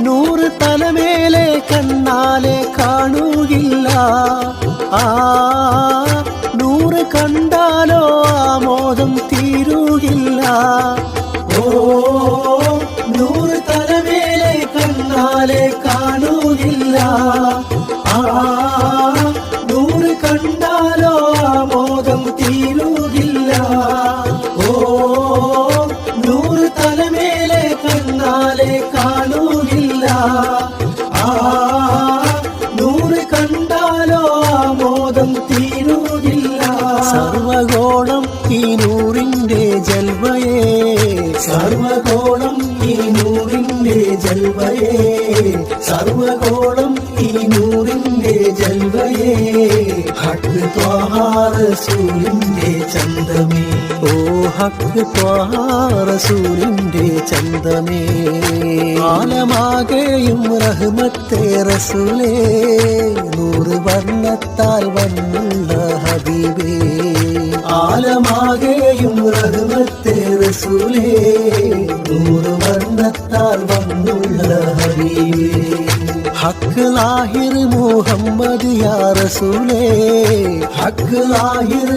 നൂറ് തലമേലെ കണ്ണാലെ കാണുകില്ല ആ നൂറ് കണ്ടാലോ ആമോദം തീരുകില്ല ഓ നൂറ് തലമേലെ കണ്ണാലെ കാണുകില്ല ആ നൂറ് കണ്ടാലോ ആമോദം തീരുകില്ല ഓ നൂറ് തലമേലെ കണ്ണാലെ കാണുകില്ല ആ നൂറ് കണ്ടാലോ ആമോദം തീരുകില്ല സർവഗോളം ഈ നൂറിന്റെ ജൽവയേ സർവഗോളം ഈ നൂറിന്റെ ജൽവയേ സർവഗോളം ഈ നൂറിന്റെ ജൽവയേ ഹക്ക് ത്വാഹ റസൂലിന്റെ ചന്തമേ ഓ ഹക്ക് ത്വാഹ റസൂലിന്റെ ചന്തമേ ആലമാകെയും റഹ്മത്തെ റസൂലേ നൂറ് വർണ്ണത്താൽ വന്നുള്ള ഹബീബേ ആലമാകെയും റഹ്മത്തെ റസൂലേ നൂറ് വർണ്ണത്താൽ വന്നുള്ള ഹബീബേ ഹക്ക് ലാഹിർ മുഹമ്മദ് യാ റസൂലേ ഹക്ക് ലാഹിർ